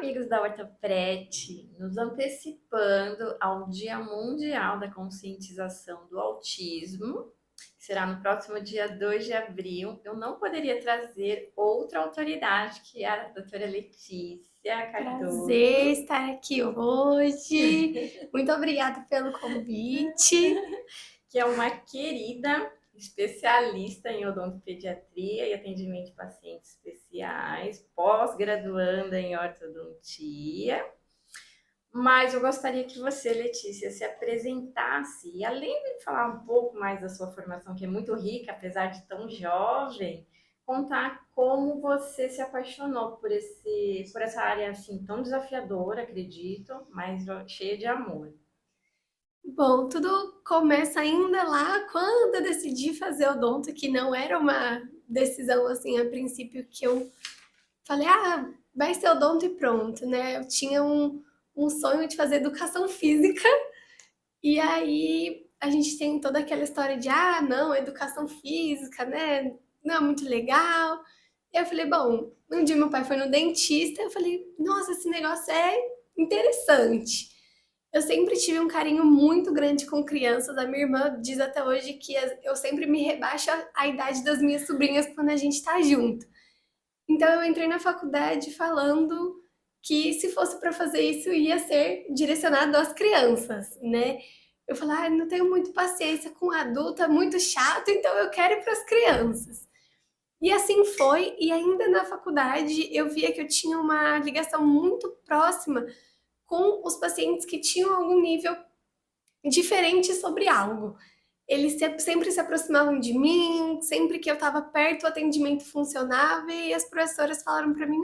amigos da Ortoprete, nos antecipando ao Dia Mundial da Conscientização do Autismo, que será no próximo dia 2 de abril, eu não poderia trazer outra autoridade que a doutora Letícia Prazer Cardoso, estar aqui hoje. Muito obrigada pelo convite. que é uma querida especialista em odontopediatria e atendimento de pacientes especiais, pós-graduanda em ortodontia. Mas eu gostaria que você, Letícia, se apresentasse e além de falar um pouco mais da sua formação, que é muito rica, apesar de tão jovem, contar como você se apaixonou por essa área assim tão desafiadora, acredito, mas cheia de amor. Bom, tudo começa ainda lá quando eu decidi fazer odonto, que não era uma decisão assim a princípio que eu falei, vai ser odonto e pronto, né? Eu tinha um sonho de fazer educação física, e aí a gente tem toda aquela história de, não, educação física, né? Não é muito legal. E eu falei, bom, um dia meu pai foi no dentista, eu falei, nossa, esse negócio é interessante. Eu sempre tive um carinho muito grande com crianças. A minha irmã diz até hoje que eu sempre me rebaixo a idade das minhas sobrinhas quando a gente tá junto. Então eu entrei na faculdade falando que se fosse para fazer isso ia ser direcionado às crianças, né? Eu falei, não tenho muito paciência com adulto, é muito chato, então eu quero ir para as crianças. E assim foi, e ainda na faculdade eu via que eu tinha uma ligação muito próxima com os pacientes que tinham algum nível diferente sobre algo. Eles sempre se aproximavam de mim, sempre que eu estava perto o atendimento funcionava e as professoras falaram para mim,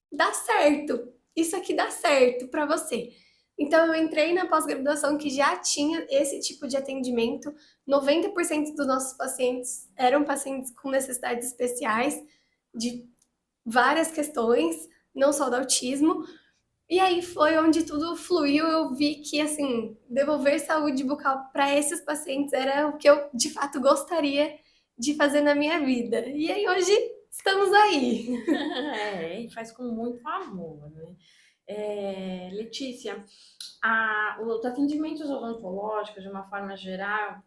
dá certo, isso aqui dá certo para você. Então eu entrei na pós-graduação que já tinha esse tipo de atendimento. 90% dos nossos pacientes eram pacientes com necessidades especiais de várias questões, não só do autismo. E aí foi onde tudo fluiu, eu vi que, assim, devolver saúde bucal para esses pacientes era o que eu, de fato, gostaria de fazer na minha vida. E aí hoje estamos aí. É, e faz com muito amor, né? Letícia, os atendimentos odontológicos, de uma forma geral,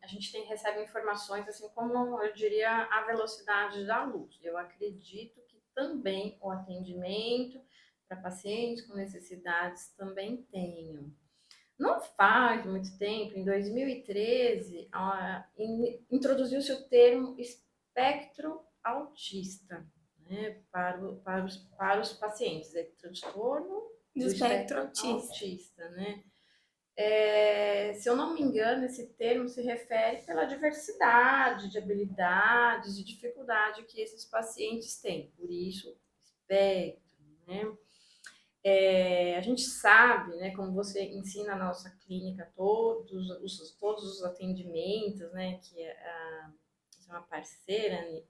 a gente recebe informações, assim como eu diria, a velocidade da luz. Eu acredito que também o atendimento para pacientes com necessidades também tenham. Não faz muito tempo, em 2013, introduziu-se o termo espectro autista, né, para os pacientes, transtorno Do do espectro espectro autista. autista, né? Se eu não me engano, esse termo se refere pela diversidade de habilidades e dificuldade que esses pacientes têm, por isso, espectro, né? A gente sabe, né, como você ensina na nossa clínica todos os atendimentos, né, que é uma parceira, né,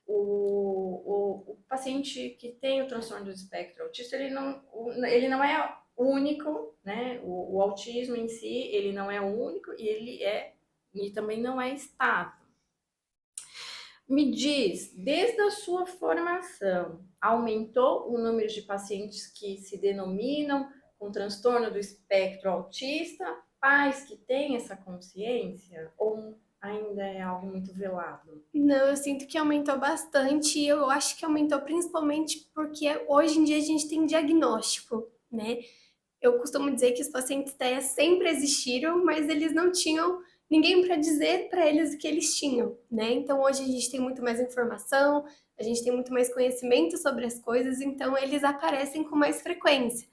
o paciente que tem o transtorno do espectro autista, ele não é único, né, o autismo em si, ele não é único e também não é estável. Me diz, desde a sua formação, aumentou o número de pacientes que se denominam com transtorno do espectro autista, pais que têm essa consciência, ou ainda é algo muito velado? Não, eu sinto que aumentou bastante e eu acho que aumentou principalmente porque hoje em dia a gente tem diagnóstico, né? Eu costumo dizer que os pacientes TEA sempre existiram, mas eles não tinham ninguém para dizer para eles o que eles tinham, né? Então hoje a gente tem muito mais informação, a gente tem muito mais conhecimento sobre as coisas, então eles aparecem com mais frequência.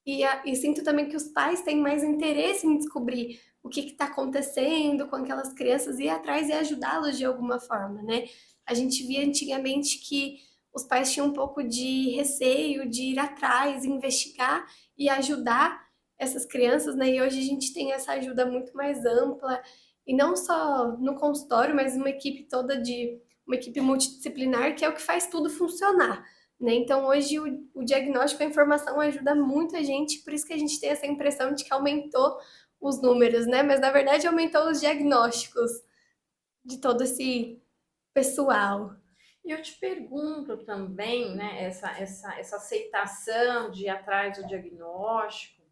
E sinto também que os pais têm mais interesse em descobrir o que está acontecendo com aquelas crianças e ir atrás e ajudá-los de alguma forma, né? A gente via antigamente que os pais tinham um pouco de receio de ir atrás, investigar e ajudar essas crianças, né? E hoje a gente tem essa ajuda muito mais ampla, e não só no consultório, mas uma equipe toda uma equipe multidisciplinar que é o que faz tudo funcionar, né? Então, hoje, o diagnóstico, a informação ajuda muita gente, por isso que a gente tem essa impressão de que aumentou os números, né? Mas, na verdade, aumentou os diagnósticos de todo esse pessoal. E eu te pergunto também, né, essa aceitação de ir atrás do diagnóstico,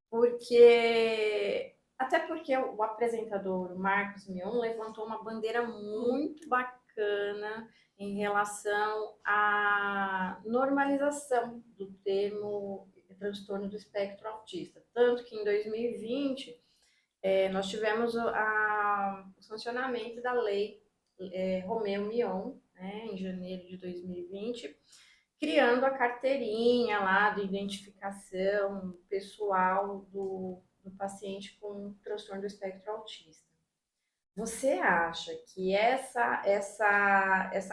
porque até porque o apresentador, o Marcos Mion, levantou uma bandeira muito bacana em relação à normalização do termo transtorno do espectro autista. Tanto que em 2020 nós tivemos o sancionamento da lei Romeu Mion, né, em janeiro de 2020, criando a carteirinha lá de identificação pessoal do paciente com transtorno do espectro autista. Você acha que essa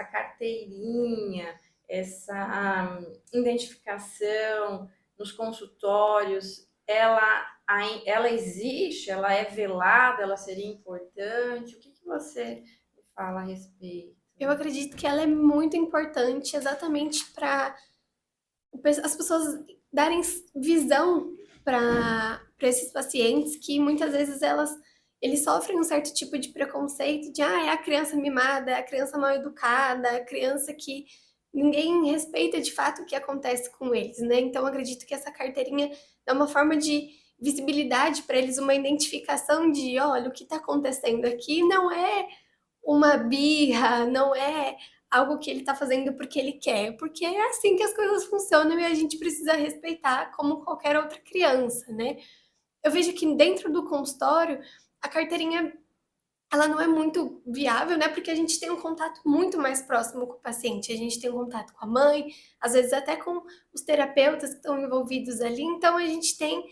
carteirinha, essa identificação nos consultórios, ela existe, ela é velada, ela seria importante? O que você fala a respeito? Eu acredito que ela é muito importante exatamente para as pessoas darem visão para esses pacientes que muitas vezes eles sofrem um certo tipo de preconceito de é a criança mimada, é a criança mal educada, é a criança que ninguém respeita de fato o que acontece com eles, né? Então acredito que essa carteirinha é uma forma de visibilidade para eles, uma identificação de, olha, o que está acontecendo aqui não é uma birra, não é algo que ele está fazendo porque ele quer, porque é assim que as coisas funcionam e a gente precisa respeitar como qualquer outra criança, né? Eu vejo que dentro do consultório a carteirinha ela não é muito viável, né? Porque a gente tem um contato muito mais próximo com o paciente, a gente tem um contato com a mãe, às vezes até com os terapeutas que estão envolvidos ali, então a gente tem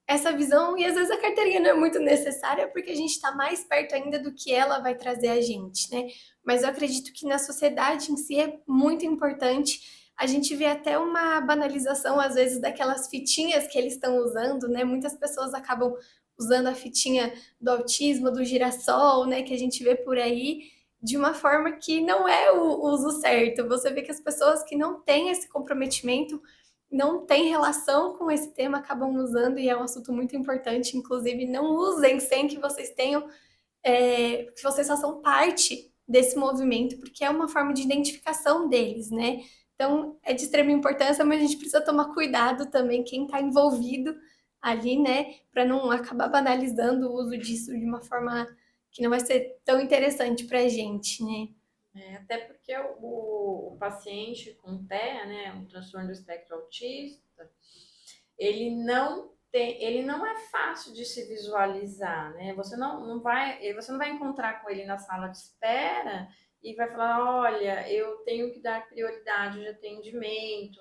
essa visão e às vezes a carteirinha não é muito necessária porque a gente está mais perto ainda do que ela vai trazer a gente, né? Mas eu acredito que na sociedade em si é muito importante. A gente vê até uma banalização às vezes daquelas fitinhas que eles estão usando, né? Muitas pessoas acabam usando a fitinha do autismo, do girassol, né? Que a gente vê por aí de uma forma que não é o uso certo. Você vê que as pessoas que não têm esse comprometimento não tem relação com esse tema acabam usando e é um assunto muito importante. Inclusive, não usem sem que vocês tenham, que vocês façam parte desse movimento, porque é uma forma de identificação deles, né? Então, é de extrema importância, mas a gente precisa tomar cuidado também, quem está envolvido ali, né, para não acabar banalizando o uso disso de uma forma que não vai ser tão interessante para a gente, né? Até porque o paciente com TEA, né, um transtorno do espectro autista, ele não é fácil de se visualizar, né? Você não vai encontrar com ele na sala de espera e vai falar, olha, eu tenho que dar prioridade de atendimento,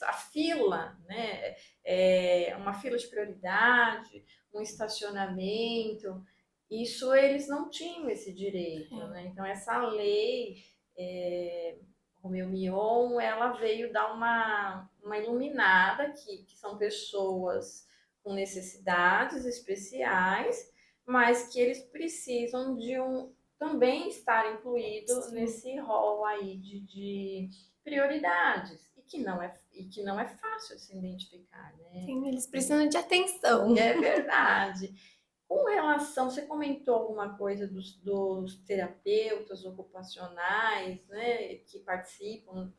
a fila, né? É uma fila de prioridade, um estacionamento. Isso eles não tinham esse direito, né? Então essa lei Romeu Mion, ela veio dar uma iluminada que são pessoas com necessidades especiais, mas que eles precisam também estar incluído nesse rol aí de prioridades e que não é fácil de se identificar, né? Sim, eles precisam de atenção. É verdade. Com relação, você comentou alguma coisa dos terapeutas ocupacionais, né, que participam.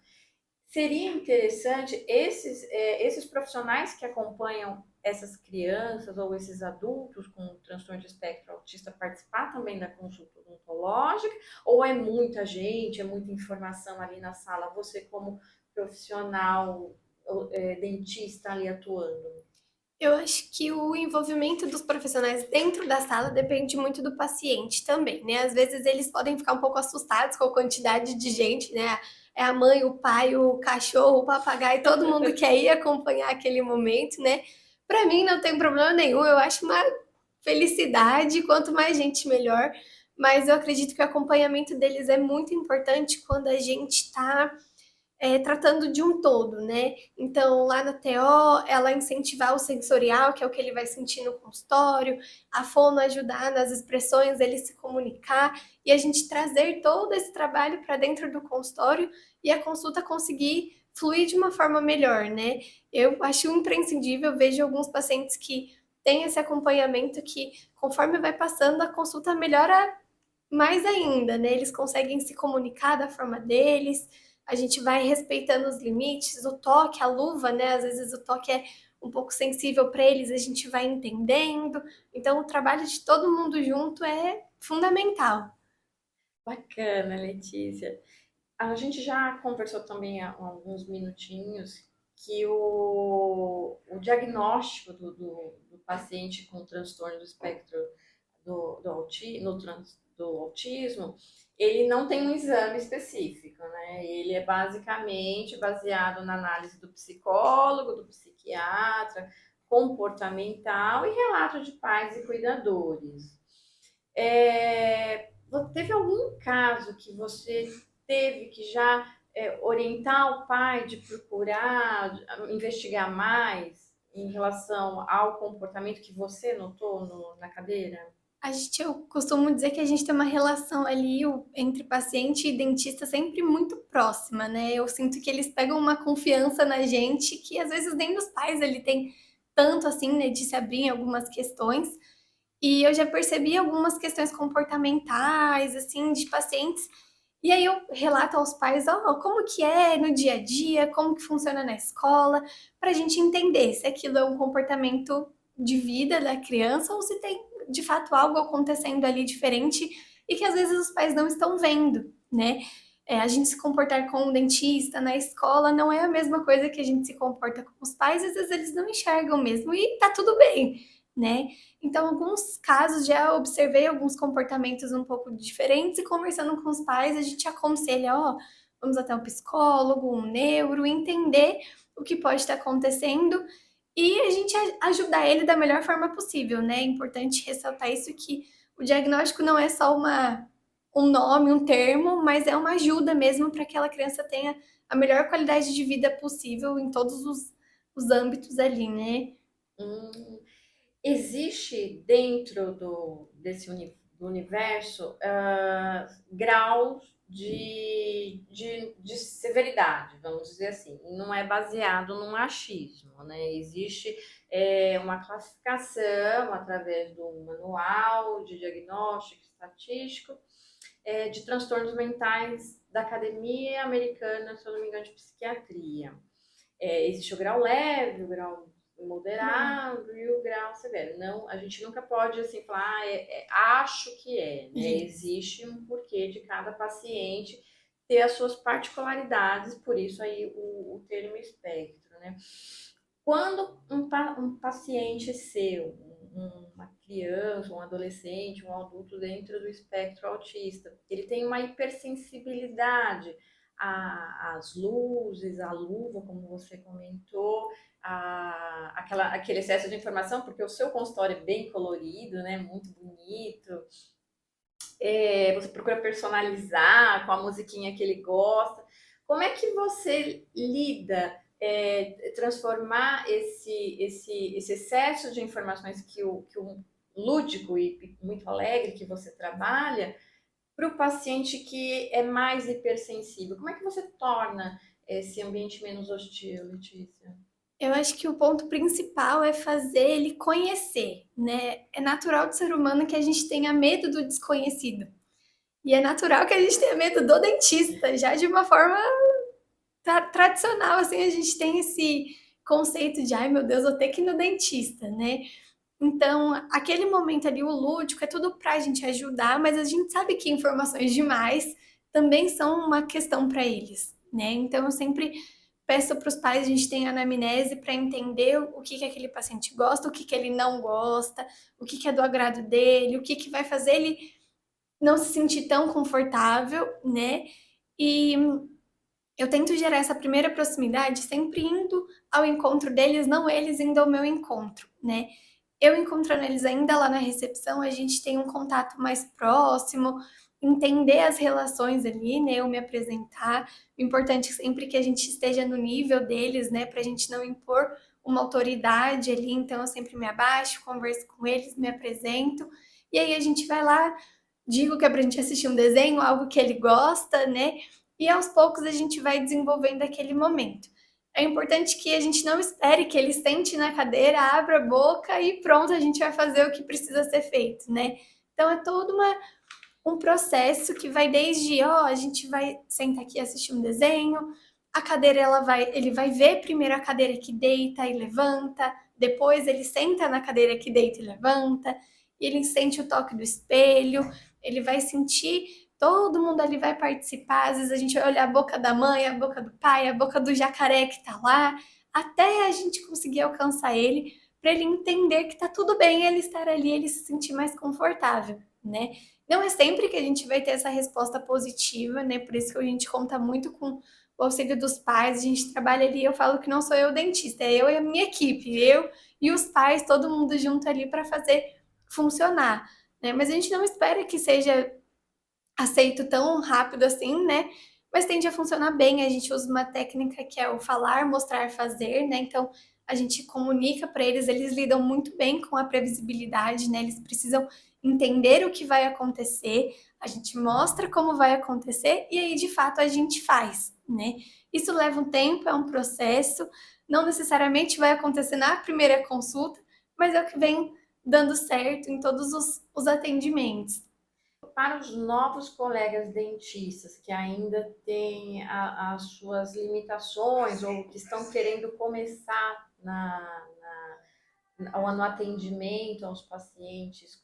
Seria interessante esses profissionais que acompanham essas crianças ou esses adultos com transtorno de espectro autista participar também da consulta odontológica? Ou é muita gente, é muita informação ali na sala, você como profissional dentista ali atuando? Eu acho que o envolvimento dos profissionais dentro da sala depende muito do paciente também, né? Às vezes eles podem ficar um pouco assustados com a quantidade de gente, né? É a mãe, o pai, o cachorro, o papagaio, todo mundo quer ir acompanhar aquele momento, né? Para mim não tem problema nenhum, eu acho uma felicidade, quanto mais gente melhor, mas eu acredito que o acompanhamento deles é muito importante quando a gente está tratando de um todo, né? Então, lá na TO, ela incentivar o sensorial, que é o que ele vai sentir no consultório, a fono ajudar nas expressões, ele se comunicar, e a gente trazer todo esse trabalho para dentro do consultório e a consulta conseguir fluir de uma forma melhor, né? Eu acho imprescindível, vejo alguns pacientes que têm esse acompanhamento que, conforme vai passando, a consulta melhora mais ainda, né? Eles conseguem se comunicar da forma deles, a gente vai respeitando os limites, o toque, a luva, né? Às vezes o toque é um pouco sensível para eles, a gente vai entendendo. Então, o trabalho de todo mundo junto é fundamental. Bacana, Letícia. A gente já conversou também há alguns minutinhos que o diagnóstico do paciente com transtorno do espectro do autismo, ele não tem um exame específico, né? Ele é basicamente baseado na análise do psicólogo, do psiquiatra, comportamental e relato de pais e cuidadores. Teve algum caso que você teve que já orientar o pai de procurar investigar mais em relação ao comportamento que você notou na cadeira? Eu costumo dizer que a gente tem uma relação ali entre paciente e dentista sempre muito próxima, né? Eu sinto que eles pegam uma confiança na gente que às vezes nem dos pais ele tem tanto assim, né, de se abrir em algumas questões. E eu já percebi algumas questões comportamentais, assim, de pacientes. E aí eu relato aos pais, ó, como que é no dia a dia, como que funciona na escola, para a gente entender se aquilo é um comportamento de vida da criança ou se tem de fato algo acontecendo ali diferente e que às vezes os pais não estão vendo, né? A gente se comportar com um dentista na escola não é a mesma coisa que a gente se comporta com os pais, às vezes eles não enxergam mesmo e tá tudo bem, né? Então, alguns casos já observei alguns comportamentos um pouco diferentes e conversando com os pais, a gente aconselha, ó, vamos até um psicólogo, um neuro, entender o que pode estar acontecendo e a gente ajudar ele da melhor forma possível, né? É importante ressaltar isso que o diagnóstico não é só um nome, um termo, mas é uma ajuda mesmo para que aquela criança tenha a melhor qualidade de vida possível em todos os âmbitos ali, né? Hum, existe dentro do universo graus de severidade, vamos dizer assim. E não é baseado no achismo, né? Existe uma classificação através do manual de diagnóstico estatístico de transtornos mentais da Academia Americana, se eu não me engano, de Psiquiatria. Existe o grau leve, o grau moderado e o grau severo. Não, a gente nunca pode assim falar, acho que né? Existe um porquê de cada paciente ter as suas particularidades, por isso aí o termo espectro, né? Quando um paciente seu, uma criança, um adolescente, um adulto dentro do espectro autista, ele tem uma hipersensibilidade às luzes, à luva, como você comentou, aquele excesso de informação, porque o seu consultório é bem colorido, né? Muito bonito. Você procura personalizar com a musiquinha que ele gosta. Como é que você lida transformar esse excesso de informações que o lúdico e muito alegre que você trabalha para o paciente que é mais hipersensível? Como é que você torna esse ambiente menos hostil, Letícia? Eu acho que o ponto principal é fazer ele conhecer, né? É natural do ser humano que a gente tenha medo do desconhecido. E é natural que a gente tenha medo do dentista, já de uma forma tradicional, assim, a gente tem esse conceito de, ai meu Deus, vou ter que ir no dentista, né? Então, aquele momento ali, o lúdico, é tudo pra gente ajudar, mas a gente sabe que informações demais também são uma questão para eles, né? Então, eu sempre peço para os pais, a gente tem anamnese para entender o que, que aquele paciente gosta, o que, que ele não gosta, o que, que é do agrado dele, o que, que vai fazer ele não se sentir tão confortável, né? E eu tento gerar essa primeira proximidade sempre indo ao encontro deles, não eles indo ao meu encontro, né? Eu encontrando eles ainda lá na recepção, a gente tem um contato mais próximo, entender as relações ali, né? Eu me apresentar. O importante é sempre que a gente esteja no nível deles, né? Pra gente não impor uma autoridade ali. Então, eu sempre me abaixo, converso com eles, me apresento. E aí a gente vai lá, digo que é pra gente assistir um desenho, algo que ele gosta, né? E aos poucos a gente vai desenvolvendo aquele momento. É importante que a gente não espere que ele sente na cadeira, abra a boca e pronto, a gente vai fazer o que precisa ser feito, né? Então é toda um processo que vai desde, a gente vai sentar aqui e assistir um desenho, a cadeira ele vai ver primeiro a cadeira que deita e levanta, depois ele senta na cadeira que deita e levanta, e ele sente o toque do espelho, ele vai sentir, todo mundo ali vai participar, às vezes a gente vai olhar a boca da mãe, a boca do pai, a boca do jacaré que tá lá, até a gente conseguir alcançar ele, para ele entender que tá tudo bem ele estar ali, ele se sentir mais confortável, né? Não é sempre que a gente vai ter essa resposta positiva, né? Por isso que a gente conta muito com o auxílio dos pais, a gente trabalha ali, eu falo que não sou eu o dentista, é eu e a minha equipe, eu e os pais, todo mundo junto ali para fazer funcionar, né? Mas a gente não espera que seja aceito tão rápido assim, né? Mas tende a funcionar bem. A gente usa uma técnica que é o falar, mostrar, fazer, né? Então a gente comunica para eles, eles lidam muito bem com a previsibilidade, né? Eles precisam entender o que vai acontecer, a gente mostra como vai acontecer e aí de fato a gente faz, né? Isso leva um tempo, é um processo, não necessariamente vai acontecer na primeira consulta, mas é o que vem dando certo em todos os atendimentos. Para os novos colegas dentistas que ainda têm as suas limitações ou que estão querendo começar no atendimento aos pacientes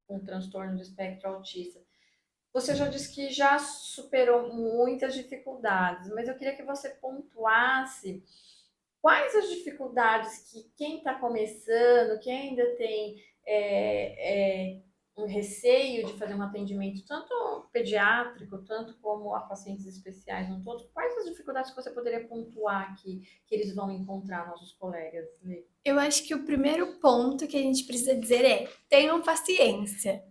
com transtorno do espectro autista, você já disse que já superou muitas dificuldades, mas eu queria que você pontuasse quais as dificuldades que quem está começando, quem ainda tem um receio de fazer um atendimento tanto pediátrico, tanto como a pacientes especiais, não todos, quais as dificuldades que você poderia pontuar aqui que eles vão encontrar, nossos colegas? Eu acho que o primeiro ponto que a gente precisa dizer é: tenham paciência.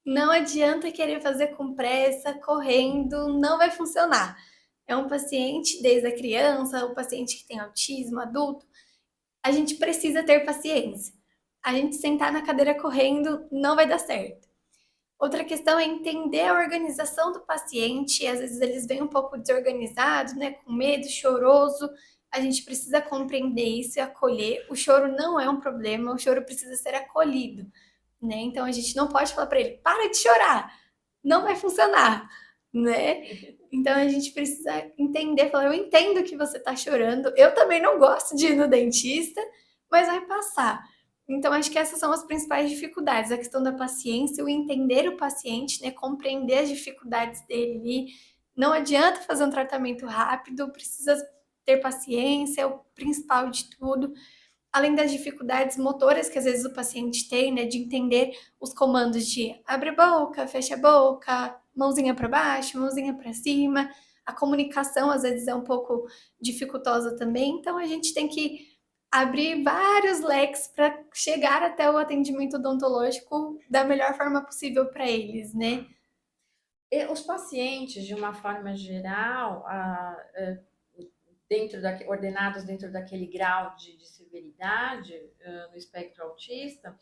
Não adianta querer fazer com pressa, correndo, não vai funcionar. É um paciente, desde a criança, o paciente que tem autismo, adulto, a gente precisa ter paciência. A gente sentar na cadeira correndo não vai dar certo. Outra questão é entender a organização do paciente. Às vezes eles vêm um pouco desorganizados, né, com medo, choroso. A gente precisa compreender isso e acolher. O choro não é um problema, o choro precisa ser acolhido, né? Então a gente não pode falar para ele: para de chorar, não vai funcionar, né? Então a gente precisa entender, falar: eu entendo que você está chorando, eu também não gosto de ir no dentista, mas vai passar. Então, acho que essas são as principais dificuldades, a questão da paciência, o entender o paciente, né, compreender as dificuldades dele ali. Não adianta fazer um tratamento rápido, precisa ter paciência, é o principal de tudo. Além das dificuldades motoras que às vezes o paciente tem, né, de entender os comandos de abre a boca, fecha a boca, mãozinha para baixo, mãozinha para cima. A comunicação às vezes é um pouco dificultosa também, então a gente tem que abrir vários leques para chegar até o atendimento odontológico da melhor forma possível para eles, né? E os pacientes, de uma forma geral, ordenados dentro daquele grau de severidade no espectro autista,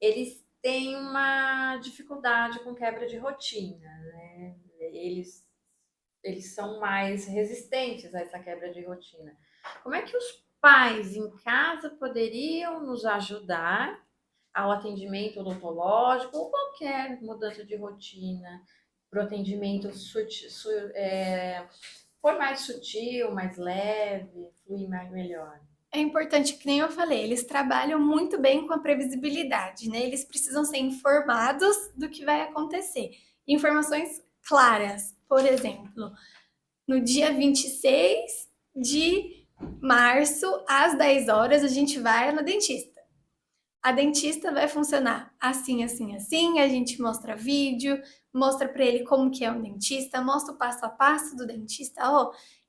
eles têm uma dificuldade com quebra de rotina, né? Eles são mais resistentes a essa quebra de rotina. Como é que os pais em casa poderiam nos ajudar ao atendimento odontológico ou qualquer mudança de rotina para o atendimento for mais sutil, mais leve, fluir mais melhor? É importante, que nem eu falei, eles trabalham muito bem com a previsibilidade, né? Eles precisam ser informados do que vai acontecer. Informações claras. Por exemplo, no dia 26 de março, às 10 horas, a gente vai na dentista. A dentista vai funcionar assim, assim, assim. A gente mostra vídeo, mostra para ele como que é um dentista, mostra o passo a passo do dentista.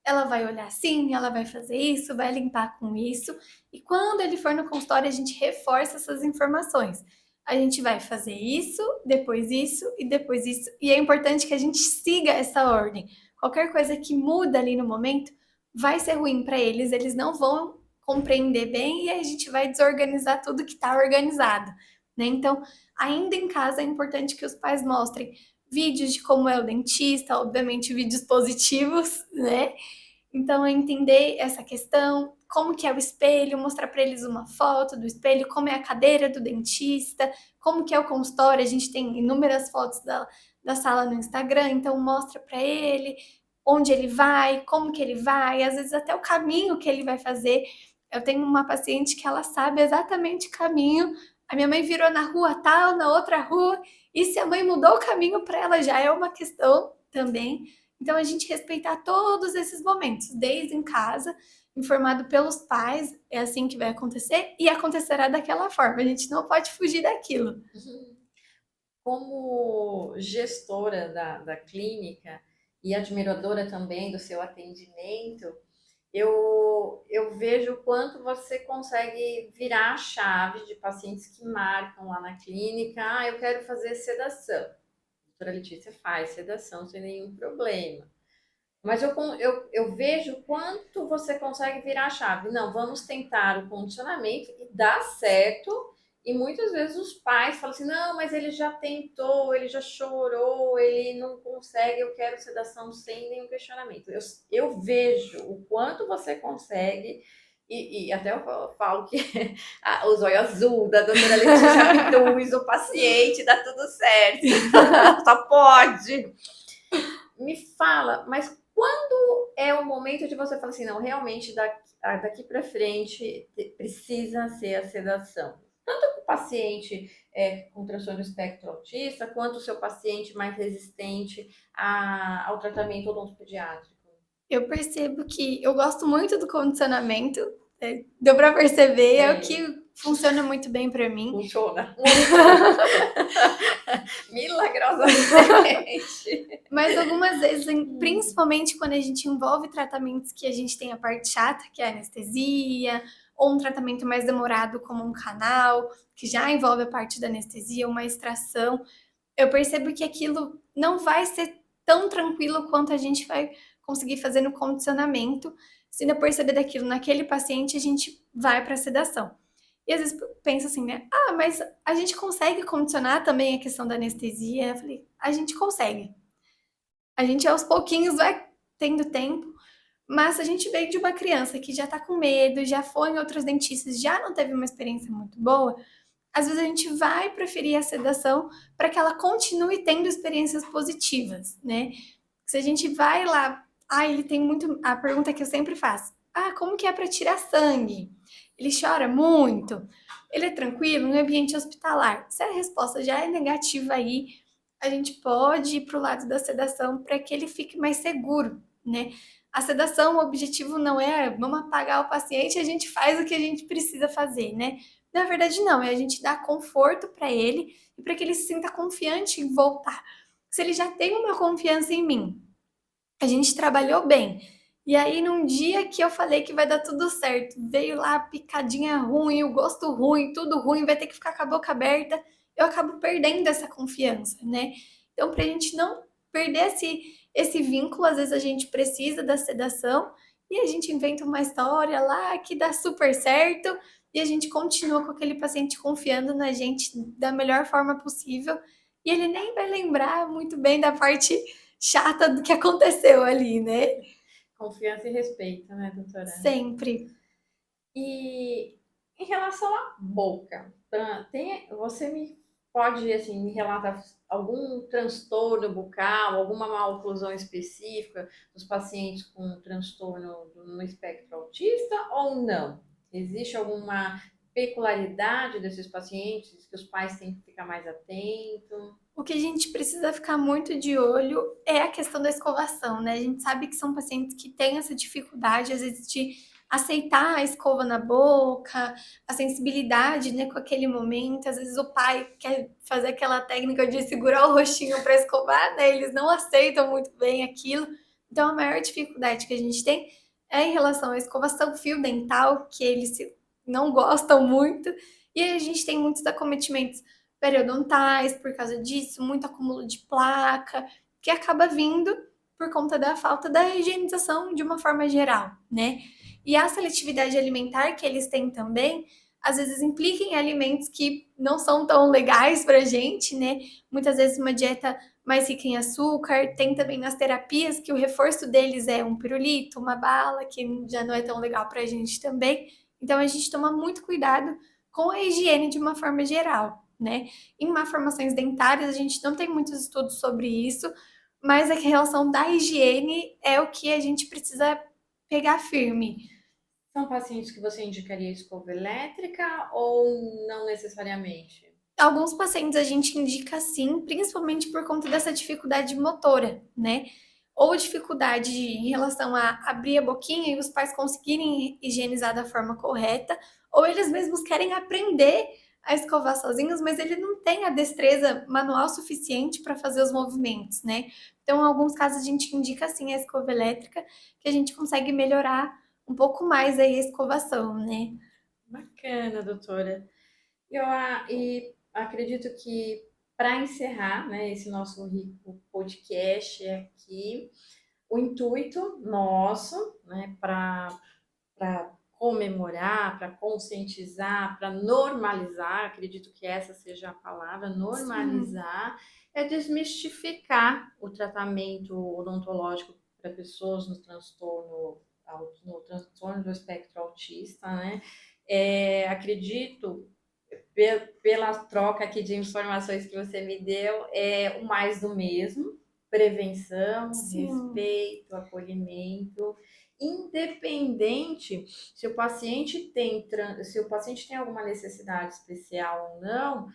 Ela vai olhar assim, ela vai fazer isso, vai limpar com isso. E quando ele for no consultório, a gente reforça essas informações. A gente vai fazer isso e depois isso. E é importante que a gente siga essa ordem. Qualquer coisa que muda ali no momento vai ser ruim para eles, eles não vão compreender bem e a gente vai desorganizar tudo que está organizado, né? Então, ainda em casa é importante que os pais mostrem vídeos de como é o dentista, obviamente vídeos positivos, né? Então, é entender essa questão, como que é o espelho, mostrar para eles uma foto do espelho, como é a cadeira do dentista, como que é o consultório, a gente tem inúmeras fotos da sala no Instagram, então mostra para ele onde ele vai, como que ele vai, às vezes até o caminho que ele vai fazer. Eu tenho uma paciente que ela sabe exatamente o caminho, a minha mãe virou na rua tal, na outra rua, e se a mãe mudou o caminho para ela já é uma questão também. Então, a gente respeitar todos esses momentos, desde em casa, informado pelos pais, é assim que vai acontecer, e acontecerá daquela forma, a gente não pode fugir daquilo. Como gestora da clínica e admiradora também do seu atendimento, eu vejo o quanto você consegue virar a chave de pacientes que marcam lá na clínica. Ah, eu quero fazer sedação. A doutora Letícia faz sedação sem nenhum problema. Mas eu vejo quanto você consegue virar a chave. Não, vamos tentar o condicionamento e dá certo. E muitas vezes os pais falam assim: não, mas ele já tentou, ele já chorou, ele não consegue, eu quero sedação sem nenhum questionamento. Eu vejo o quanto você consegue. E até eu falo que o zóio azul da doutora Letícia induz o paciente, dá tudo certo. Só pode. Me fala, mas quando é o momento de você falar assim, não, realmente daqui para frente precisa ser a sedação? Tanto o paciente com transtorno do espectro autista, quanto o seu paciente mais resistente ao tratamento odontopediátrico. Eu percebo que eu gosto muito do condicionamento, deu para perceber, é o que funciona muito bem para mim. Funciona. Milagrosamente. Mas algumas vezes, principalmente quando a gente envolve tratamentos que a gente tem a parte chata, que é a anestesia, ou um tratamento mais demorado como um canal, que já envolve a parte da anestesia, uma extração, eu percebo que aquilo não vai ser tão tranquilo quanto a gente vai conseguir fazer no condicionamento. Se não perceber daquilo naquele paciente, a gente vai para a sedação. E às vezes pensa assim, né? Ah, mas a gente consegue condicionar também a questão da anestesia? Eu falei, a gente consegue. A gente aos pouquinhos vai tendo tempo, mas a gente veio de uma criança que já tá com medo, já foi em outros dentistas, já não teve uma experiência muito boa, às vezes a gente vai preferir a sedação para que ela continue tendo experiências positivas, né? Se a gente vai lá, ele tem muito. A pergunta que eu sempre faço: como que é para tirar sangue? Ele chora muito? Ele é tranquilo no ambiente hospitalar? Se a resposta já é negativa aí, a gente pode ir para o lado da sedação para que ele fique mais seguro, né? A sedação, o objetivo não é vamos apagar o paciente e a gente faz o que a gente precisa fazer, né? Na verdade, não, é a gente dar conforto para ele e para que ele se sinta confiante em voltar. Se ele já tem uma confiança em mim, a gente trabalhou bem. E aí, num dia que eu falei que vai dar tudo certo, veio lá a picadinha ruim, o gosto ruim, tudo ruim, vai ter que ficar com a boca aberta, eu acabo perdendo essa confiança, né? Então, pra gente não perder esse vínculo, às vezes a gente precisa da sedação e a gente inventa uma história lá que dá super certo e a gente continua com aquele paciente confiando na gente da melhor forma possível e ele nem vai lembrar muito bem da parte chata do que aconteceu ali, né? Confiança e respeito, né, doutora? Sempre. E em relação à boca, você me pode assim, me relatar algum transtorno bucal, alguma maloclusão específica dos pacientes com transtorno no espectro autista ou não? Existe alguma peculiaridade desses pacientes que os pais têm que ficar mais atentos? O que a gente precisa ficar muito de olho é a questão da escovação, né? A gente sabe que são pacientes que têm essa dificuldade, às vezes, de aceitar a escova na boca, a sensibilidade, né, com aquele momento. Às vezes o pai quer fazer aquela técnica de segurar o rostinho para escovar, né? Eles não aceitam muito bem aquilo. Então, a maior dificuldade que a gente tem é em relação à escovação fio dental, que eles não gostam muito. E a gente tem muitos acometimentos periodontais por causa disso, muito acúmulo de placa, que acaba vindo por conta da falta da higienização de uma forma geral, né? E a seletividade alimentar que eles têm também, às vezes implica em alimentos que não são tão legais pra gente, né? Muitas vezes uma dieta mais rica em açúcar. Tem também nas terapias que o reforço deles é um pirulito, uma bala, que já não é tão legal pra gente também. Então a gente toma muito cuidado com a higiene de uma forma geral, né? Em malformações dentárias, a gente não tem muitos estudos sobre isso, mas a relação da higiene é o que a gente precisa pegar firme. São pacientes que você indicaria escova elétrica ou não necessariamente? Alguns pacientes a gente indica sim, principalmente por conta dessa dificuldade motora, né? Ou dificuldade em relação a abrir a boquinha e os pais conseguirem higienizar da forma correta, ou eles mesmos querem aprender a escovar sozinhos, mas ele não tem a destreza manual suficiente para fazer os movimentos, né? Então, em alguns casos, a gente indica sim a escova elétrica, que a gente consegue melhorar um pouco mais aí a escovação, né? Bacana, doutora. E acredito que para encerrar, né, esse nosso rico podcast aqui, o intuito nosso, né, para comemorar, para conscientizar, para normalizar, acredito que essa seja a palavra, Sim, normalizar, é desmistificar o tratamento odontológico para pessoas no transtorno do espectro autista, né? Acredito pela troca aqui de informações que você me deu, é o mais do mesmo: prevenção, sim. respeito, acolhimento, independente se o paciente tem alguma necessidade especial ou não,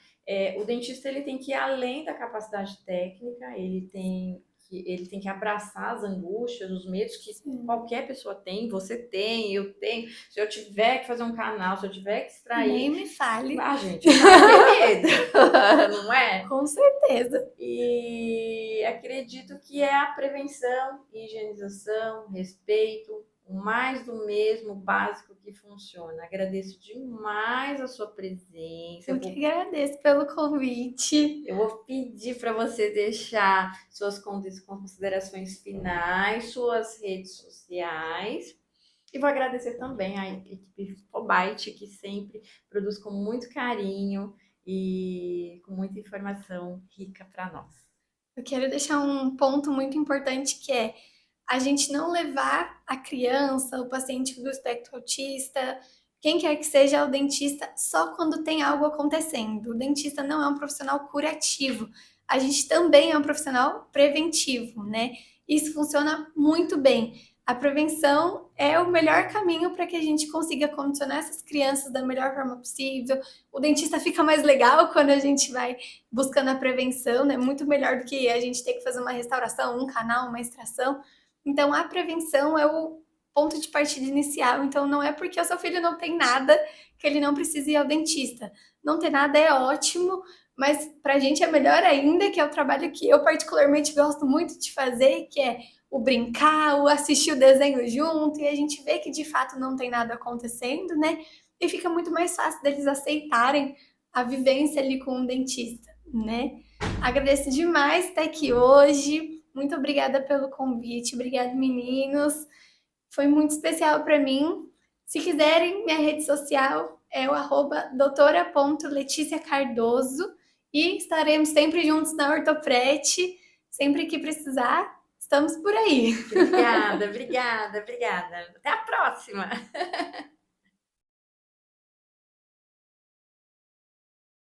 o dentista ele tem que ir além da capacidade técnica, ele tem que abraçar as angústias, os medos que Sim. qualquer pessoa tem, você tem, eu tenho. Se eu tiver que fazer um canal, se eu tiver que Nem extrair, me fale. gente, vai ter medo, não é? Com certeza. E acredito que é a prevenção, higienização, respeito, o mais do mesmo básico que funciona. Agradeço demais a sua presença. Eu que agradeço pelo convite. Eu vou pedir para você deixar suas considerações finais, suas redes sociais. E vou agradecer também à equipe Fobite, que sempre produz com muito carinho e com muita informação rica para nós. Eu quero deixar um ponto muito importante que é a gente não levar a criança, o paciente do espectro autista, quem quer que seja, ao dentista só quando tem algo acontecendo. O dentista não é um profissional curativo. A gente também é um profissional preventivo, né? Isso funciona muito bem. A prevenção é o melhor caminho para que a gente consiga condicionar essas crianças da melhor forma possível. O dentista fica mais legal quando a gente vai buscando a prevenção, né? Muito melhor do que a gente ter que fazer uma restauração, um canal, uma extração. Então, a prevenção é o ponto de partida inicial. Então, não é porque o seu filho não tem nada que ele não precisa ir ao dentista. Não ter nada é ótimo, mas para a gente é melhor ainda, que é o trabalho que eu particularmente gosto muito de fazer, que é o brincar, o assistir o desenho junto, e a gente vê que de fato não tem nada acontecendo, né? E fica muito mais fácil deles aceitarem a vivência ali com um dentista, né? Agradeço demais estar aqui hoje. Muito obrigada pelo convite. Obrigada, meninos. Foi muito especial para mim. Se quiserem, minha rede social é o doutora.leticiacardoso e estaremos sempre juntos na Ortoprete. Sempre que precisar, estamos por aí. Obrigada, obrigada, obrigada. Até a próxima!